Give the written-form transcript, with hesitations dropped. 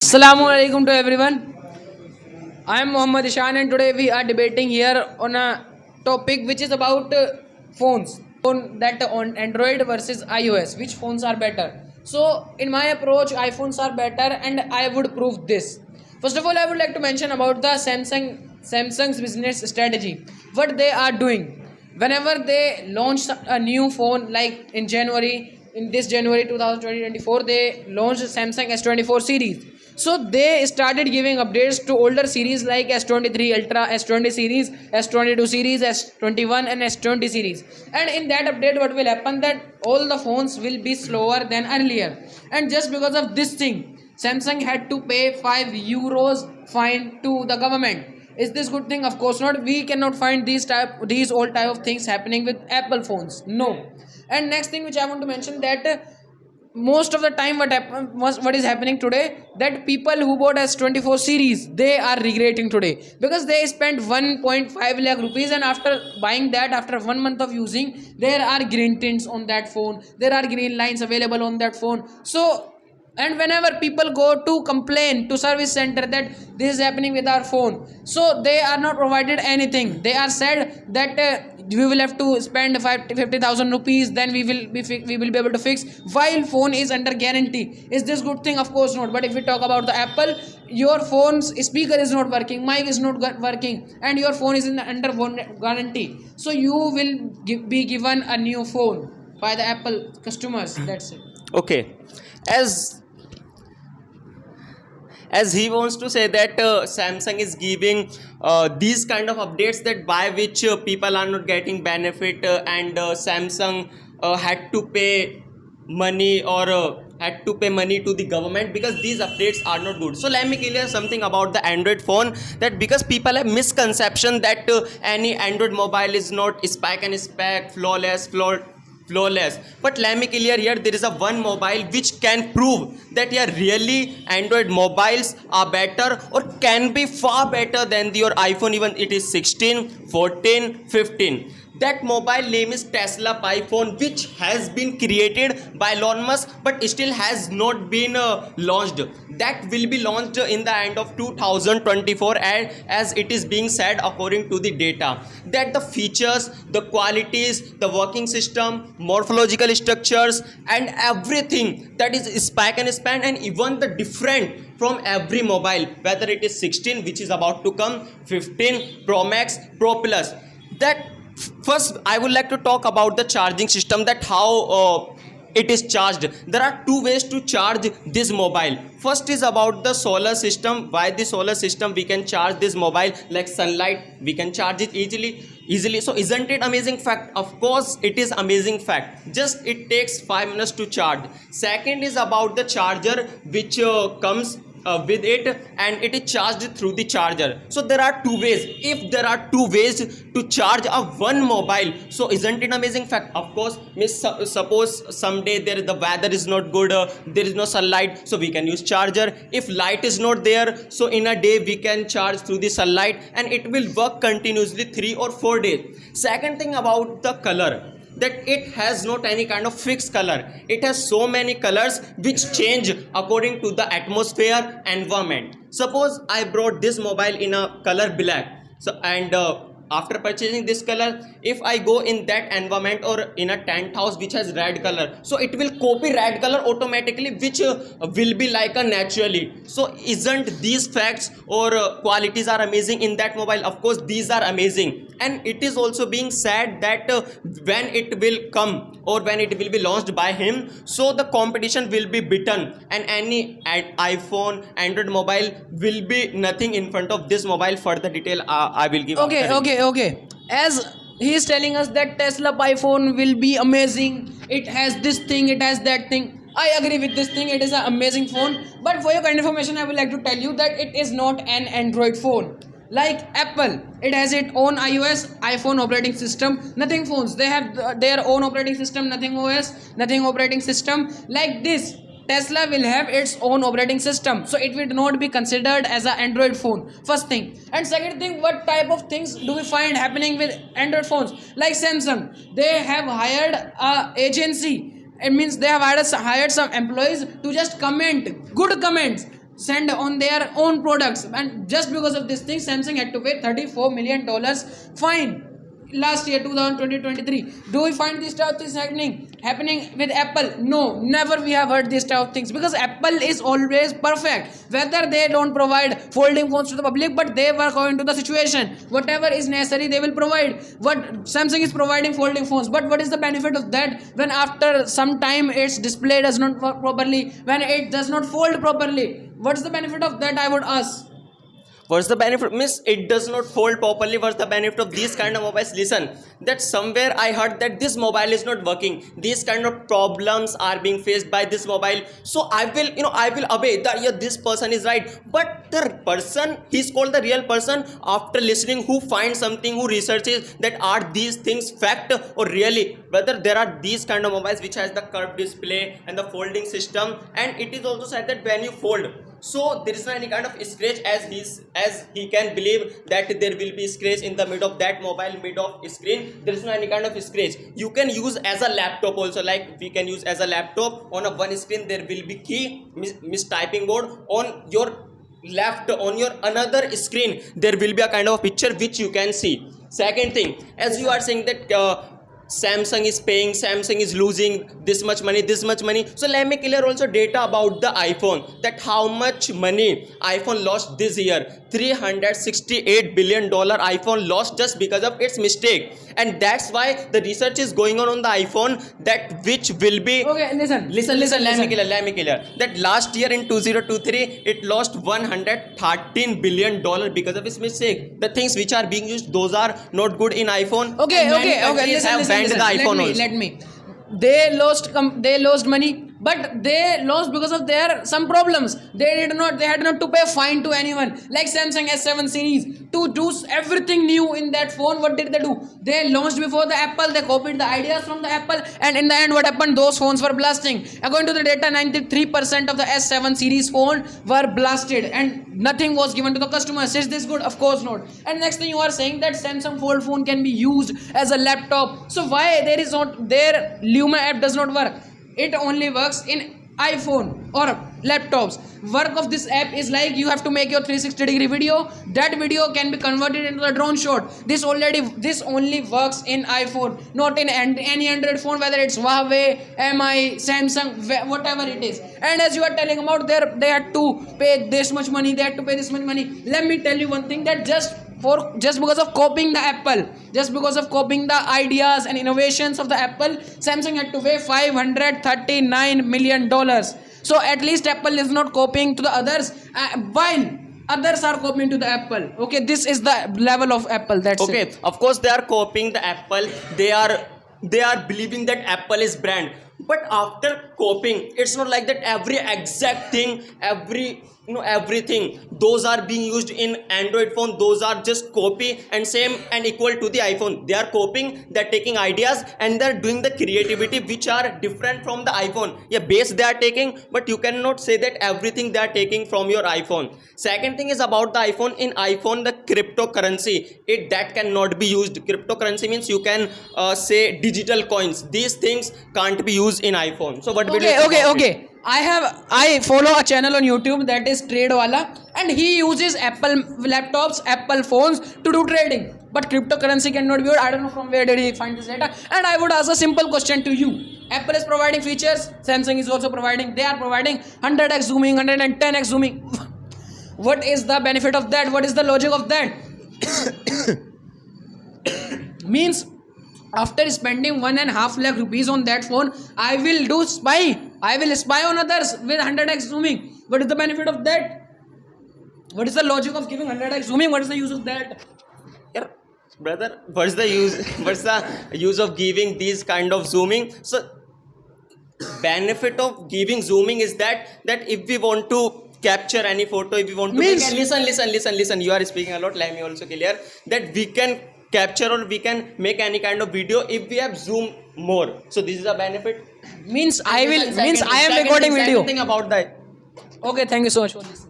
Assalamu alaikum to everyone. I am Muhammad Ishan and today we are debating here on a topic which is about phones. Phone that on Android versus iOS. Which phones are better? So in my approach, iPhones are better and I would prove this. First of all, I would like to mention about the Samsung's business strategy. What they are doing. Whenever they launch a new phone like in this January 2024 they launched Samsung S24 series. So they started giving updates to older series like S23 Ultra, S20 series, S22 series, S21 and S20 series. And in that update what will happen that all the phones will be slower than earlier. And just because of this thing, Samsung had to pay €5 fine to the government. Is this good thing? Of course not. We cannot find these all type of things happening with Apple phones. No. And next thing which I want to mention that most of the time what is happening today that people who bought S24 series they are regretting today because they spent 1.5 lakh rupees and after buying that after 1 month of using there are green tints on that phone, there are green lines available on that phone. So and whenever people go to complain to service center that this is happening with our phone, so they are not provided anything. They are said that we will have to spend 50,000 rupees, then we will be able to fix while phone is under guarantee. Is this good thing? Of course not. But if we talk about the Apple, your phone's speaker is not working, mic is not working, and your phone is under guarantee, so you will be given a new phone by the Apple customers. That's it. Okay, as he wants to say that Samsung is giving these kind of updates that by which people are not getting benefit and Samsung had to pay money or had to pay money to the government because these updates are not good. So let me clear something about the Android phone, that because people have misconception that any Android mobile is not spec and spec flawless, but let me clear here, there is a one mobile which can prove that yeah really Android mobiles are better or can be far better than your iPhone, even it is 16, 14, 15. That mobile name is Tesla Pi phone, which has been created by Elon Musk but still has not been launched. That will be launched in the end of 2024 and as it is being said according to the data that the features, the qualities, the working system, morphological structures and everything that is spec and span and even the different from every mobile, whether it is 16 which is about to come, 15 Pro Max, Pro Plus. That first I would like to talk about the charging system, that how it is charged. There are two ways to charge this mobile. First is about the solar system. By the solar system we can charge this mobile, like sunlight we can charge it easily. So isn't it amazing fact? Of course it is amazing fact, just it takes 5 minutes to charge. Second is about the charger which comes with it and it is charged through the charger. So there are two ways. If there are two ways to charge a one mobile, so isn't it amazing fact? Of course, suppose someday the weather is not good, there is no sunlight, so we can use charger. If light is not there, so in a day we can charge through the sunlight and it will work continuously 3 or 4 days. Second thing about the color, that it has not any kind of fixed color. It has so many colors which change according to the atmosphere environment. Suppose I brought this mobile in a color black, so and after purchasing this color, if I go in that environment or in a tent house which has red color, so it will copy red color automatically, which will be like a naturally. So isn't these facts or qualities are amazing in that mobile? Of course these are amazing. And it is also being said that when it will come or when it will be launched by him, so the competition will be beaten and any iPhone, Android mobile will be nothing in front of this mobile. Further detail I will give. Okay. As he is telling us that Tesla Pi phone will be amazing, it has this thing, it has that thing. I agree with this thing, it is an amazing phone. But for your kind of information, I would like to tell you that it is not an Android phone. Like Apple, it has its own iOS, iPhone operating system. Nothing phones, they have their own operating system, nothing OS, nothing operating system. Like this, Tesla will have its own operating system, so it will not be considered as an Android phone. First thing. And second thing, what type of things do we find happening with Android phones? Like Samsung, they have hired a agency. It means they have hired some employees to just comment good comments send on their own products, and just because of this thing Samsung had to pay $34 million fine last year 2023. Do we find this type of things happening with Apple? No, never we have heard this type of things, because Apple is always perfect. Whether they don't provide folding phones to the public, but they work according to the situation. Whatever is necessary they will provide. What Samsung is providing folding phones, but what is the benefit of that when after some time its display does not work properly, when it does not fold properly? What's the benefit of that, I would ask? What's the benefit? Miss, it does not fold properly. What's the benefit of these kind of mobiles? Listen, that somewhere I heard that this mobile is not working. These kind of problems are being faced by this mobile. So I will obey that. Yeah, this person is right. But the person, he's called the real person after listening, who finds something, who researches that are these things fact or really. Whether there are these kind of mobiles which has the curved display and the folding system, and it is also said that when you fold, so there is no any kind of scratch, as he can believe that there will be scratch in the mid of that mobile, mid of screen. There is no any kind of scratch. You can use as a laptop also, like we can use as a laptop. On a one screen there will be key, miss typing board. On your left, on your another screen there will be a kind of picture which you can see. Second thing, as you are saying that Samsung is paying, Samsung is losing this much money. So let me clear also data about the iPhone, that how much money iPhone lost this year. $368 billion iPhone lost just because of its mistake. And that's why the research is going on the iPhone, that which will be... Okay, listen. Let me clear. That last year in 2023, it lost $113 billion because of its mistake. The things which are being used, those are not good in iPhone. Okay. Listen. Let me. They lost money, but they lost because of their some problems. They had not to pay fine to anyone. Like Samsung S7 series, to do everything new in that phone. What did they do? They launched before the Apple. They copied the ideas from the Apple, and in the end, what happened? Those phones were blasting. According to the data, 93% of the S7 series phone were blasted, and nothing was given to the customers. Is this good? Of course not. And next thing, you are saying that Samsung Fold phone can be used as a laptop. So why there is not their Luma app does not work? It only works in iPhone or laptops. Work of this app is like you have to make your 360-degree video. That video can be converted into a drone shot. This only works in iPhone, not in any Android phone, whether it's Huawei, MI, Samsung, whatever it is. And as you are telling about, they had to pay this much money, they had to pay this much money. Let me tell you one thing, that just because of copying the Apple, just because of copying the ideas and innovations of the Apple, Samsung had to pay $539 million. So at least Apple is not copying to the others, while others are copying to the Apple. Okay, this is the level of Apple. That's okay. it. Of course, they are copying the Apple. They are believing that Apple is brand. But after copying, it's not like that every exact thing, everything, those are being used in Android phone, those are just copy and same and equal to the iPhone. They are copying, they're taking ideas and they're doing the creativity which are different from the iPhone. Yeah, base they are taking, but you cannot say that everything they are taking from your iPhone. Second thing is about the iPhone. In iPhone, the cryptocurrency, that cannot be used. Cryptocurrency means you can say digital coins. These things can't be used in iPhone. So what will you say? Okay. I follow a channel on YouTube that is Tradewala, and he uses Apple laptops, Apple phones to do trading. But cryptocurrency cannot be used. I don't know from where did he find this data. And I would ask a simple question to you. Apple is providing features, Samsung is also providing. They are providing 100x zooming, 110x zooming. What is the benefit of that? What is the logic of that? Means after spending 1.5 lakh rupees on that phone, I will spy on others with 100x zooming. What is the benefit of that? What is the logic of giving 100x zooming? What is the use of that? Yeah, brother, what's the use of giving these kind of zooming? So benefit of giving zooming is that if we want to capture any photo, if we want to listen, you are speaking a lot, let me also clear that we can capture or we can make any kind of video if we have zoom more. So this is a benefit. I am recording video. Second thing about that. Okay, thank you so much for this.